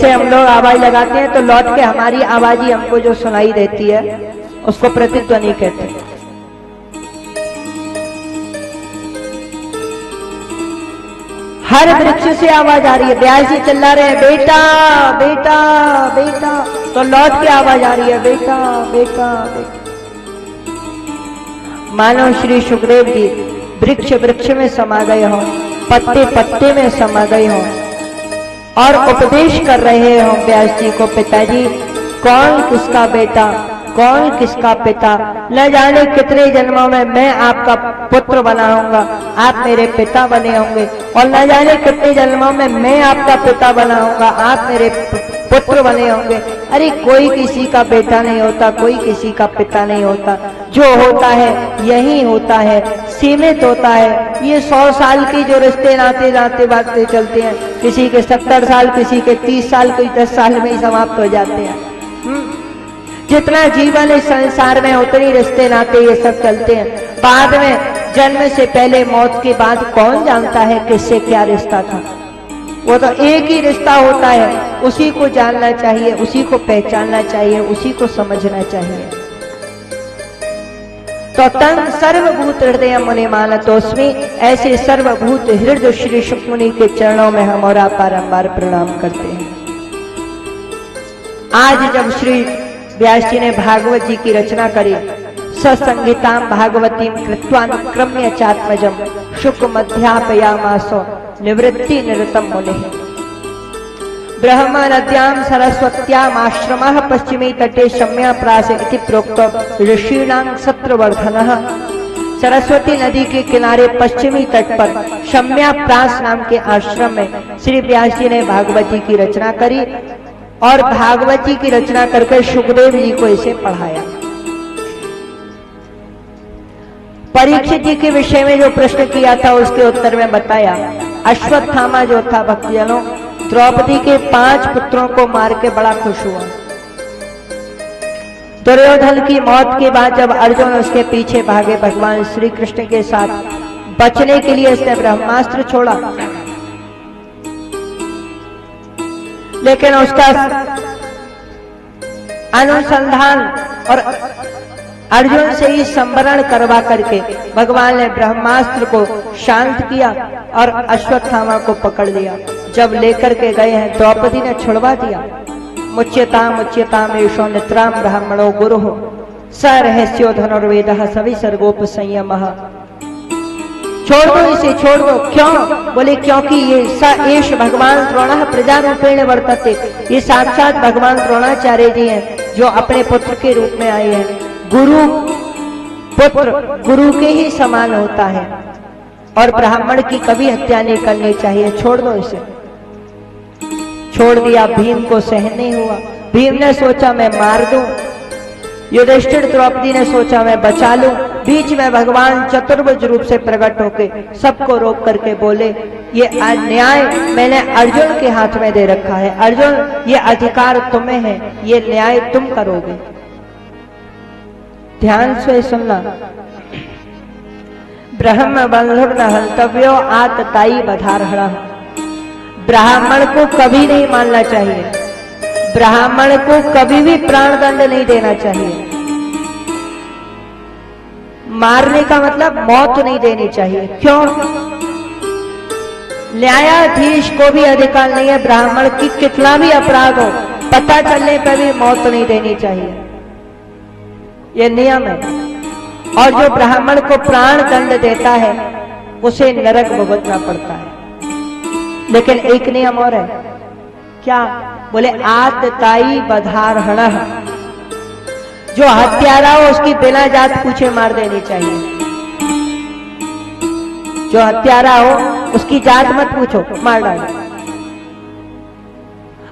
जैसे हम लोग आवाज लगाते हैं तो लौट के हमारी आवाज ही हमको जो सुनाई देती है उसको प्रतिध्वनि कहते हैं। हर वृक्ष से आवाज आ रही है, ब्यास जी चिल्ला रहे हैं बेटा बेटा बेटा, तो लौट के आवाज आ रही है बेटा बेटा बेटा। मानो श्री सुखदेव जी वृक्ष वृक्ष में समा गए हो, पत्ते पत्ते में समा गए हो और उपदेश कर रहे हो व्यास जी को, पिताजी कौन किसका बेटा, कौन किसका पिता, न जाने कितने जन्मों में मैं आपका पुत्र बना होऊंगा, आप मेरे पिता बने होंगे, और न जाने कितने जन्मों में मैं आपका पिता बना होऊंगा, आप मेरे पुत्र बने होंगे। अरे कोई किसी का बेटा नहीं होता, कोई किसी का पिता नहीं होता, जो होता है यही होता है, सीमित होता है। ये 100 साल की जो रिश्ते नाते नाते बातें चलते हैं, किसी के 70 साल, किसी के 30 साल, कोई 10 साल में ही समाप्त हो जाते हैं। जितना जीवन इस संसार में उतनी रिश्ते नाते ये सब चलते हैं। बाद में जन्म से पहले मौत के बाद कौन जानता है किससे क्या रिश्ता था। वो तो एक ही रिश्ता होता है, उसी को जानना चाहिए, उसी को पहचानना चाहिए, उसी को समझना चाहिए। तो तन सर्वभूत हृदय मुनि मानतोस्मि, ऐसे सर्वभूत हृदय श्री शुक मुनि के चरणों में हम और आप बारंबार प्रणाम करते हैं। आज जब श्री व्यास जी ने भागवत जी की रचना करी, सत्संगीताम भागवतीम कृत्वानुक्रम्य चात्मजम शुक मध्यापयामासो निवृत्ति निरतम मुनि। ब्रह्म नद्याम सरस्वत्याम आश्रमः पश्चिमी तटे शम्या प्रास इति प्रोक्तो ऋषीणां सत्रवर्धनः। सरस्वती नदी के किनारे पश्चिमी तट पर शम्या प्रास नाम के आश्रम में श्री व्यास जी ने भागवत जी की रचना करी और भागवत जी की रचना करके सुखदेव जी को इसे पढ़ाया। परीक्षित जी के विषय में जो प्रश्न किया था उसके उत्तर में बताया। अश्वत्थामा जो था भक्तजनों, द्रौपदी के 5 पुत्रों को मार के बड़ा खुश हुआ। दुर्योधन की मौत के बाद जब अर्जुन उसके पीछे भागे भगवान श्री कृष्ण के साथ, बचने के लिए उसने ब्रह्मास्त्र छोड़ा, लेकिन उसका अनुसंधान और अर्जुन से ही संवरण करवा करके भगवान ने ब्रह्मास्त्र को शांत किया और अश्वत्थामा को पकड़ लिया। जब लेकर के गए हैं, द्रौपदी ने छुड़वा दिया। मुच्यताम एषो नित्राम ब्राह्मणो गुरु स रहस्यो धनुर्वेदः सवि सर्गोप संयमः। छोड़ दो इसे, छोड़ दो। क्यों? बोले क्योंकि ये स एष भगवान द्रोणः प्रजारूपेण वर्तते, ये साक्षात भगवान द्रोणाचार्य जी हैं जो अपने पुत्र के रूप में आए हैं। गुरु पुत्र गुरु के ही समान होता है और ब्राह्मण की कभी हत्या नहीं करनी चाहिए। छोड़ दो इसे। छोड़ दिया। भीम को सहन नहीं हुआ। भीम ने सोचा मैं मार दूं, युधिष्ठिर द्रौपदी ने सोचा मैं बचा लूं। बीच में भगवान चतुर्भुज रूप से प्रकट होके सबको रोक करके बोले ये न्याय मैंने अर्जुन के हाथ में दे रखा है। अर्जुन, ये अधिकार तुम्हें है, ये न्याय तुम करोगे। ध्यान से सुनना। ब्रह्म बंधुर न हंतव्यो आतताई बधारहणा। ब्राह्मण को कभी नहीं मानना चाहिए, ब्राह्मण को कभी भी प्राण दंड नहीं देना चाहिए। मारने का मतलब मौत नहीं देनी चाहिए। क्यों? न्यायाधीश को भी अधिकार नहीं है ब्राह्मण की कितना भी अपराध हो, पता चलने पर भी मौत नहीं देनी चाहिए। यह नियम है। और जो ब्राह्मण को प्राण दंड देता है उसे नरक भुगतना पड़ता है। लेकिन एक नियम और है। क्या? बोले आतताई बधारहणः। जो हत्यारा हो उसकी बिना जात पूछे मार देनी चाहिए। जो हत्यारा हो उसकी जात मत पूछो, मार डालो।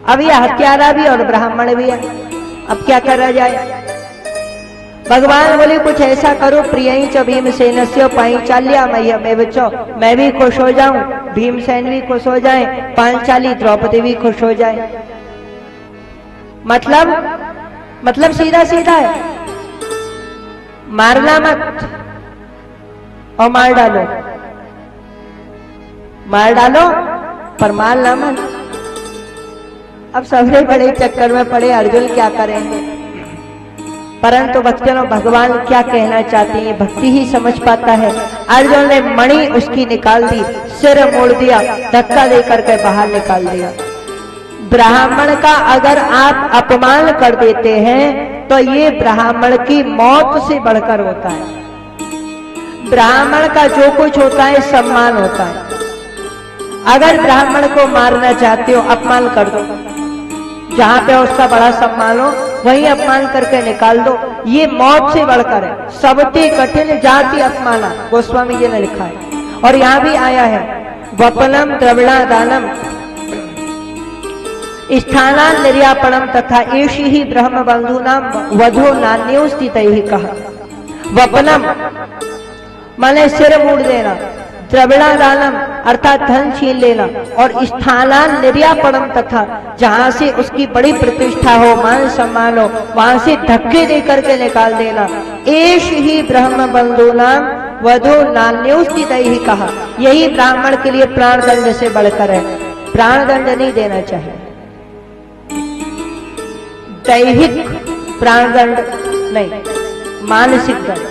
अब ये हत्यारा भी और ब्राह्मण भी है, अब क्या करा जाए? भगवान बोले कुछ ऐसा करो, प्रियई च भीमसेनस्य पांचाल्या मह्यमेव च, मैं भी खुश हो जाऊं, भीमसेन भी खुश हो जाए, पांचाली द्रौपदी भी खुश हो जाए। मतलब सीधा सीधा है, मारना मत और मार डालो, मार डालो पर मारना मत। अब सबसे बड़े चक्कर में पड़े, अर्जुन क्या करेंगे। परंतु भक्तों, भगवान क्या कहना चाहते हैं भक्ति ही समझ पाता है। अर्जुन ने मणि उसकी निकाल दी, सिर मोड़ दिया, धक्का देकर के बाहर निकाल दिया। ब्राह्मण का अगर आप अपमान कर देते हैं तो ये ब्राह्मण की मौत से बढ़कर होता है। ब्राह्मण का जो कुछ होता है सम्मान होता है। अगर ब्राह्मण को मारना चाहते हो, अपमान कर दो, जहां पे उसका बड़ा सम्मान हो वहीं अपमान करके निकाल दो, ये मौत से बढ़कर है। सबती कठिन जाति अपमाना, गोस्वामी जी ने लिखा है। और यहां भी आया है, वपनम द्रविणा दानम स्थानान निर्यापणम तथा एषि ही ब्रह्म बंधुनाम वधो नान्यो स्थित ही कहा। वपनम माने सिर मूड़ देना, द्रविणा दानम अर्थात धन छीन लेना, और स्थानान निर्यापणम तथा जहां से उसकी बड़ी प्रतिष्ठा हो, मान सम्मान हो, वहां से धक्के देकर के निकाल देना। एष ही ब्रह्म बंधुनाम वधो नान्यो स्थित ही कहा। यही ब्राह्मण के लिए प्राण दंड से बढ़कर है। प्राण दंड नहीं देना चाहिए, दैहिक प्राण दंड नहीं, मानसिक दंड।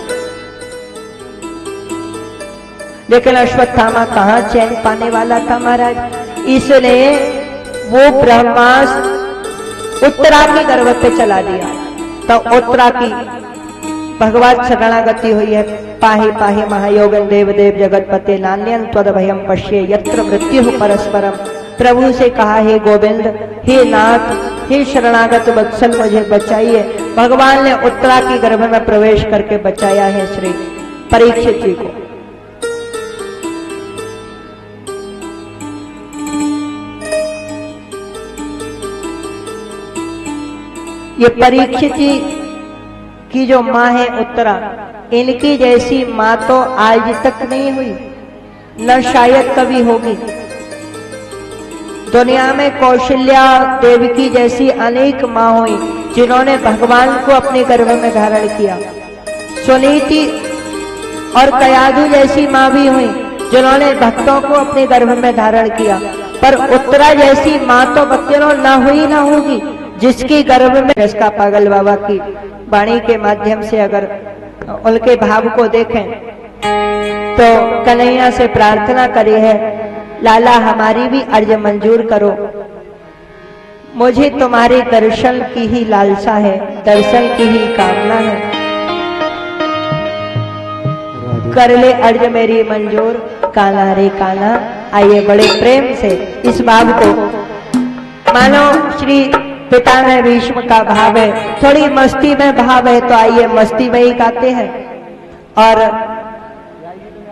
लेकिन अश्वत्थामा कहां चैन पाने वाला था महाराज, इसने वो ब्रह्मास्त्र उत्तरा के गर्भ पे चला दिया। तो उत्तरा की भगवत शरणागति हुई है। पाहि पाहि महायोगन देवदेव जगतपते नान्यन त्वदभयम पश्ये यत्र मृत्यु परस्परम। प्रभु से कहा, हे गोविंद, हे नाथ, हे शरणागत वत्सल, मुझे बचाइए। भगवान ने उत्तरा के गर्भ में प्रवेश करके बचाया है श्री परीक्षित जी को। ये परीक्षित जी की जो माँ है उत्तरा, इनकी जैसी माँ तो आज तक नहीं हुई, न शायद कभी होगी। दुनिया में कौशल्या देवकी जैसी अनेक माँ हुई जिन्होंने भगवान को अपने गर्भ में धारण किया। सुनीति और कयाधु जैसी माँ भी हुई जिन्होंने भक्तों को अपने गर्भ में धारण किया। पर उत्तरा जैसी माँ तो भक्तों न हुई न होगी जिसके गर्भ में। इसका पागल बाबा की वाणी के माध्यम से अगर उनके भाव को देखें तो कन्हैया से प्रार्थना करी है, लाला हमारी भी अर्ज मंजूर करो, मुझे तुम्हारे दर्शन की ही लालसा है, दर्शन की ही कामना है, कर ले अर्ज मेरी मंजूर, काना रे काना। आइए बड़े प्रेम से इस भाव को, मानो श्री पिता में भीष्म का भाव है, थोड़ी मस्ती में भाव है, तो आइए मस्ती में ही गाते हैं। और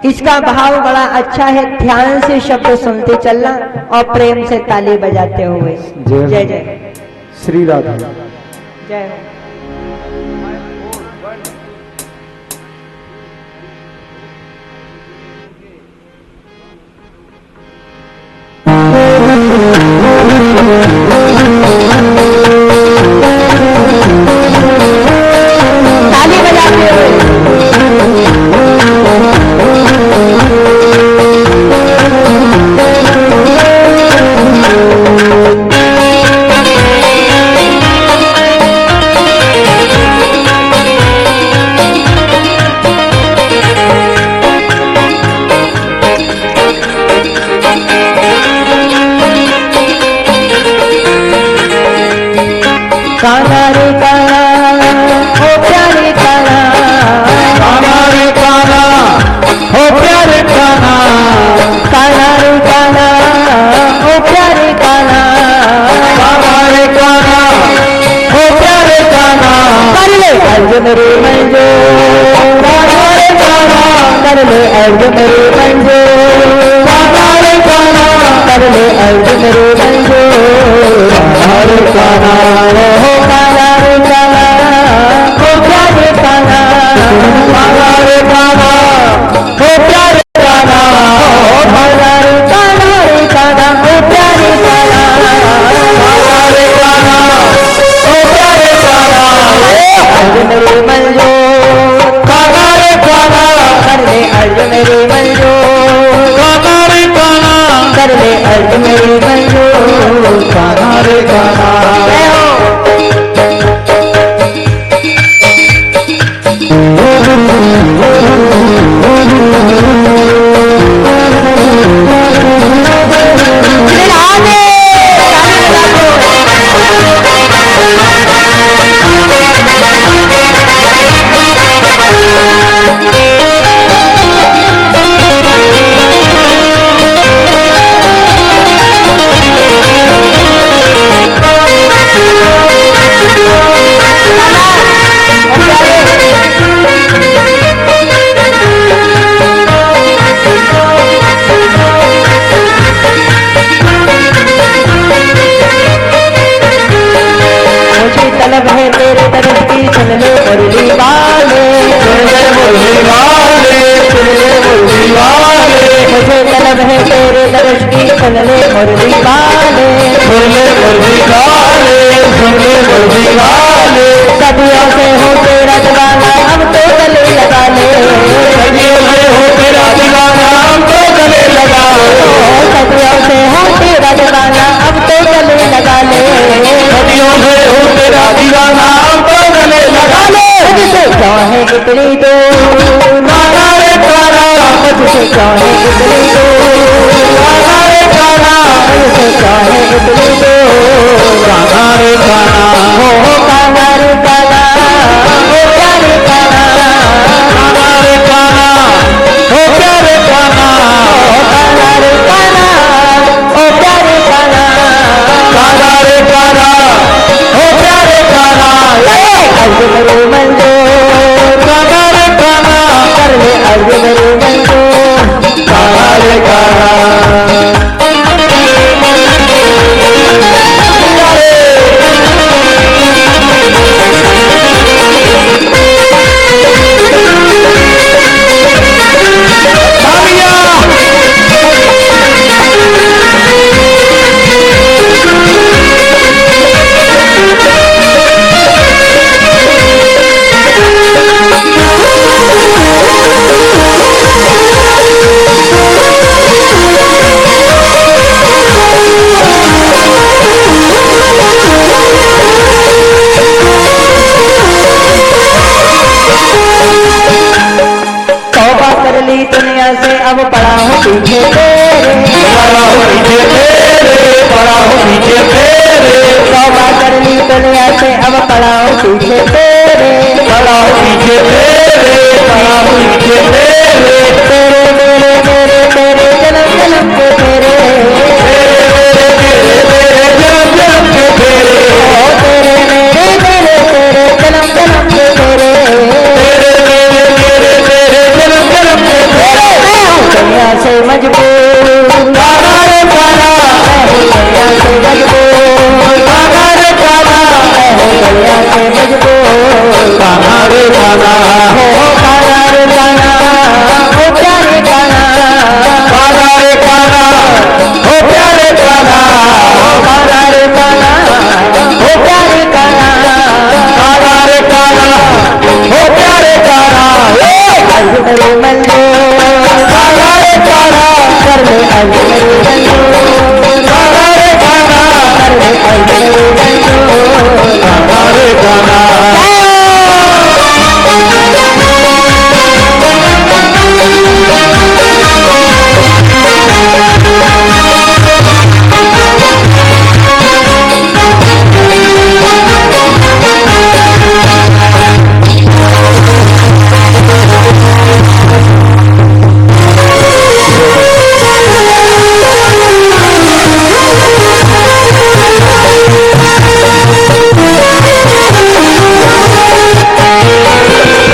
इसका भाव बड़ा अच्छा है, ध्यान से शब्द सुनते चलना और प्रेम से ताली बजाते हुए। जय जय श्री राधा। जय। ताली बजाते हुए। काना रे काना हो प्यारे काना, काना रे काना हो प्यारे काना, काना रे काना हो प्यारे काना, काना रे काना हो प्यारे काना। कर ले अर्ज मेरे मंजूर, काना रे काना कर ले अर्ज मेरे मंजूर, काना रे काना कर ले अर्ज मेरे मंजूर। काना रे काना हो काना रे काना हो प्यारे काना, काना रे काना हो प्यारे काना, काना रे काना रे काना हो प्यारे काना, काना रे काना हो प्यारे काना। अर्ज मेरे मंजूर, काना रे काना कर ले अर्ज मेरे मंजूर, काना रे काना कर ले अर्ज मेरे मंजूर। काना रे काना सुन ले मुरली वाले, सुन ले मुरली वाले, सुन ले मुरली वाले, मुझे तलब है तेरे दर्श की, सुन ले मुरली वाले, सुन ले मुरली वाले, सुन ले मुरली वाले, सदियों से हो तेरा दीवाना अब तो गले लगा ले, सदियों से हो तेरा दीवाना हम तो गले लगा ले, सदियों से हो तेरा दीवाना अब तो गले लगा ले, सदियों से हो तेरा दीवाना हम तो गले लगा ले। मुझसे क्यों है इतनी दूर, काना रे काना, मुझसे क्यों है इतनी दूर, काना रे काना, मुझसे क्यों है इतनी दूर, काना रे काना, हो काना रे काना, हो प्यारे काना, काना रे काना, हो प्यारे काना, काना रे काना, ओ प्यारे काना, काना रे काना, हो प्यारे काना, अर्ज मेरे मंजूर, काना रे काना, कर ले अर्ज मेरे मंजूर, काना रे काना। तौबा कर ली दुनिया से अब पड़ा हूँ पीछे तेरे, पड़ा हो पीछे तेरे, पड़ा हो पीछे तेरे, तौबा कर ली दुनिया से अब पड़ा हूँ पीछे तेरे, पड़ा हो पीछे तेरे, पड़ा हो पीछे तेरे, तेरे मेरे मेरे तेरे जन्म जन्म के तेरे, जन्म जन्म के तेरे, ओ तेरे मेरे मेरे तेरे जन्म जन्म के तेरे, जन्म जन्म के तेरे। मैं हूँ दुनिया से मजबूर, काना रे काना, मैं हूँ दुनिया से मजबूर, काना रे काना, मैं हूँ दुनिया से मजबूर, काना रे काना, हो काना रे काना, हो प्यारे काना, काना रे काना, हो प्यारे काना, काना रे काना, हो प्यारे काना, काना रे काना, हो प्यारे काना। अर्ज मेरे मंजूर, काना रे काना, कर ले अर्ज मेरे मंजूर, काना रे काना, कर ले अर्ज मेरे मंजूर, काना रे काना।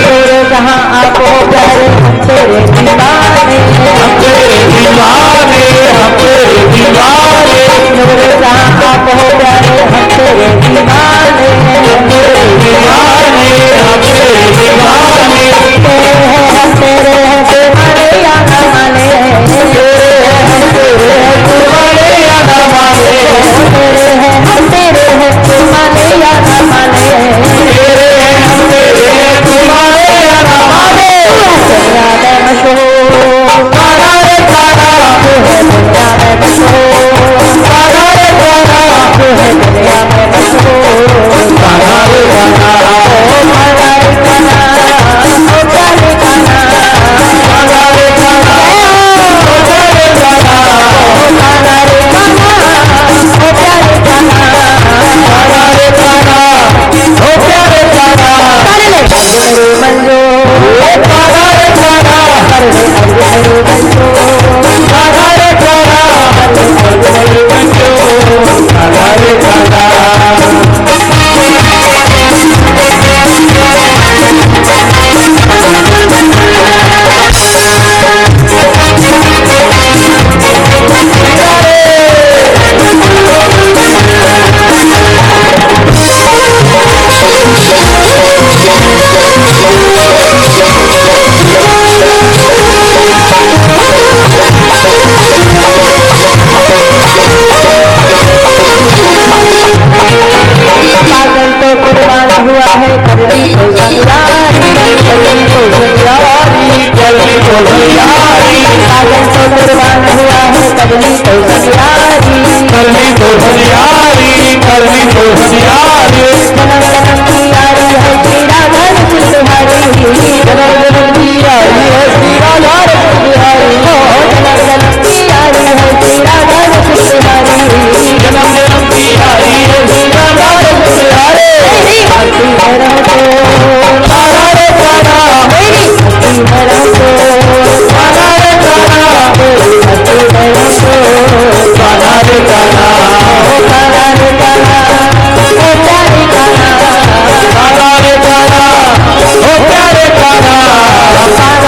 तेरे जहाँ आप हो प्यारे हम तेरे दीवाने, हम तेरे दीवाने, हम तेरे दीवाने, तेरे जहाँ आप हो प्यारे हम तेरे दीवाने, हम तेरे दीवाने, हम तेरे दीवाने, तेरे हैं हम तेरे हैं दीवाने या न माने, तेरे हम तेरे हैं दीवाने या न माने, तेरे हैं हम तेरे हैं दीवाने या न माने, तेरे हम तेरे हैं दीवाने या न माने। दुनिया में मशहूर, काना रे काना, तू है दुनिया में मशहूर, काना रे काना, तू है दुनिया में मशहूर, काना रे काना, ओ काना रे काना, ओ प्यारे काना, काना रे काना, हो प्यारे काना, ओ काना रे काना, ओ प्यारे काना, काना रे काना, हो प्यारे काना। कलमी कौशल्यारी कलमी कौशल्यारी कलमी कौशल्यारी सागर से कुर्बान हुआ है कलमी कौशल्यारी कलमी कौशल्यारी कलमी कौशल्यारी जन्म जन्म की यारी है श्री राधा रसिक बिहारी जन्म जन्म की यारी है श्री राधा रसिक बिहारी जन्म जन्म की यारी है श्री राधा रसिक बिहारी जन्म जन्म की यारी है श्री राधा रसिक बिहारी भक्ति में रहो सारा रे सारा मेरी भक्ति में रहो सारा रे सारा मेरी भक्ति में रहो सारा रे सारा काला रे काला ओ प्यारे काला सारा रे सारा ओ प्यारे सारा काला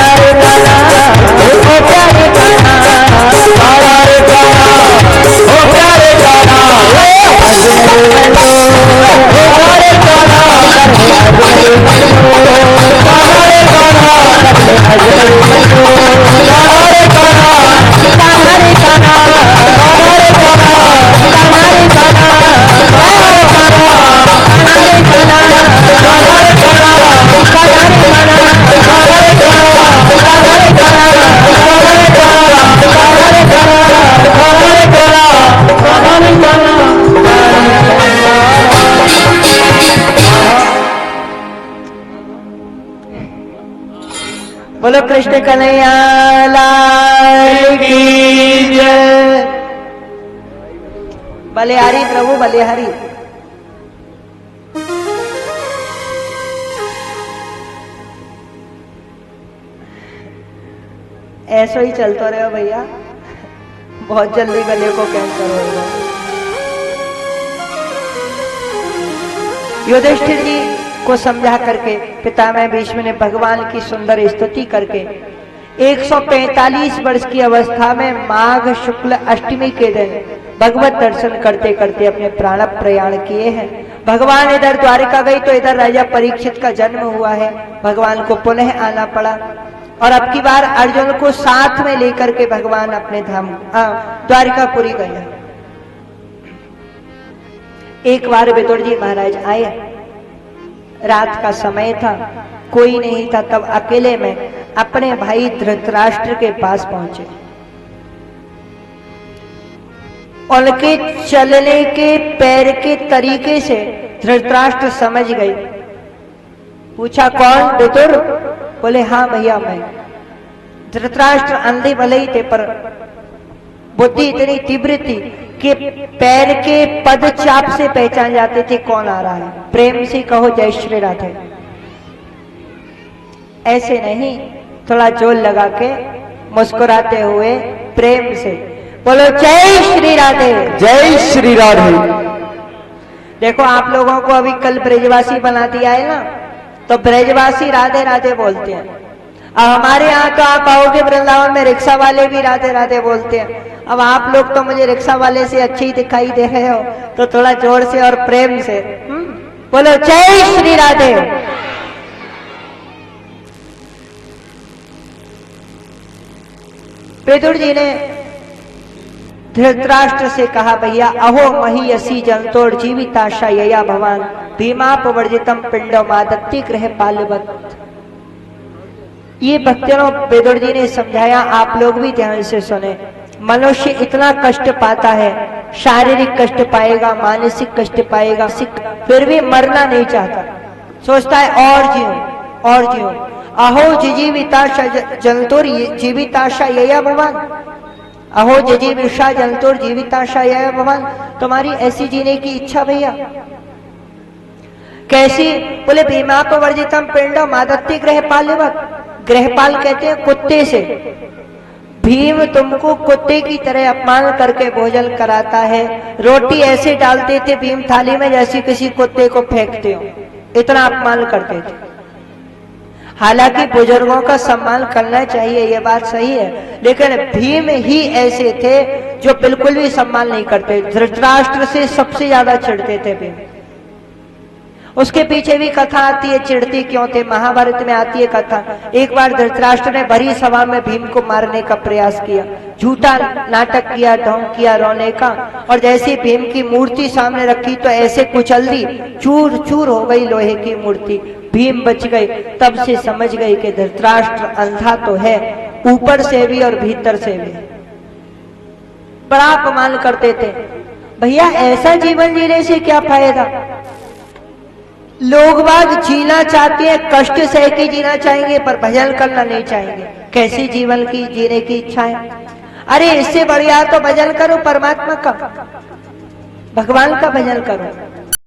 रे काला ओ प्यारे काला सारा रे सारा ओ प्यारे सारा बोलो कृष्ण कन्हैया लाल की जय। बलिहारी प्रभु बलिहारी। ऐसा ही चलता रहे भैया, बहुत जल्दी गले को कैंसर होगा। युधिष्ठिर जी को समझा करके पितामह भीष्म ने भगवान की सुंदर स्तुति करके 145 वर्ष की अवस्था में माघ शुक्ल अष्टमी के दिन भगवत दर्शन करते करते अपने प्राण प्रयाण किए हैं। भगवान इधर द्वारिका गई तो इधर राजा परीक्षित का जन्म हुआ है। भगवान को पुनः आना पड़ा और अब की बार अर्जुन को साथ में लेकर के भगवान अपने धाम द्वारिकापुरी गए। एक बार विदुर जी महाराज आए, रात का समय था, कोई नहीं था, तब अकेले में अपने भाई धृतराष्ट्र के पास पहुंचे। उनके चलने के पैर के तरीके से धृतराष्ट्र समझ गए। पूछा कौन विदुर? बोले हाँ भैया मैं। धृतराष्ट्र अंधे भले ही थे पर बुद्धि इतनी तीव्र थी कि पैर के पद चाप से पहचान जाते थे कौन आ रहा है। प्रेम से कहो जय श्री राधे। ऐसे नहीं, थोड़ा जोर लगा के मुस्कुराते हुए प्रेम से बोलो जय श्री राधे। जय श्री राधे। देखो आप लोगों को अभी कल ब्रजवासी बना दिया है ना, तो ब्रजवासी राधे राधे बोलते हैं। अब हमारे यहाँ तो आप आओगे वृंदावन में रिक्शा वाले भी राधे राधे बोलते हैं। अब आप लोग तो मुझे रिक्शा वाले से अच्छे ही दिखाई दे रहे हो, तो थोड़ा जोर से और प्रेम से बोलो जय श्री राधे। विदुर जी ने धृतराष्ट्र से कहा भैया अहो महीयसी जंतोर जीविताशा यया भवान भीमापवर्जितम पिंडो मादत्ति गृह पालवत। ये भक्तों विदुर जी ने समझाया, आप लोग भी ध्यान से सुने। मनुष्य इतना कष्ट पाता है, शारीरिक कष्ट पाएगा, मानसिक कष्ट पाएगा, फिर भी मरना नहीं चाहता, सोचता है और जीऊं और जीऊं। अहो जीविताशा जंतुर जीविताशा यया भवान, अहो जीविषा जंतुर जीविताशा यया भवान। तुम्हारी ऐसी जीने की इच्छा भैया कैसी? बोले भीमापवर्जितम पिंडो मादत्ति गृहपालवत। गृहपाल कहते हैं कुत्ते से। भीम तुमको कुत्ते की तरह अपमान करके भोजन कराता है। रोटी ऐसे डालते थे भीम थाली में जैसे किसी कुत्ते को फेंकते हो, इतना अपमान करते थे। हालांकि बुजुर्गों का सम्मान करना चाहिए, ये बात सही है, लेकिन भीम ही ऐसे थे जो बिल्कुल भी सम्मान नहीं करते। धृतराष्ट्र से सबसे ज्यादा चिढ़ते थे भीम। उसके पीछे भी कथा आती है, चिढ़ती क्यों थे, महाभारत में आती है कथा। एक बार धृतराष्ट्र ने भरी सभा में भीम को मारने का प्रयास किया, झूठा नाटक किया, ढोंग किया रोने का, और जैसे भीम की मूर्ति सामने रखी तो ऐसे कुचल दी, चूर चूर हो गई लोहे की मूर्ति। भीम बच गए। तब से समझ गए कि धृतराष्ट्र अंधा तो है, ऊपर से भी और भीतर से भी। बड़ा अपमान करते थे। भैया ऐसा जीवन जीने से क्या फायदा? लोग बाग जीना चाहते हैं, कष्ट सह के जीना चाहेंगे पर भजन करना नहीं चाहेंगे। कैसी जीवन की जीने की इच्छा है? अरे इससे बढ़िया तो भजन करो परमात्मा का, भगवान का भजन करो।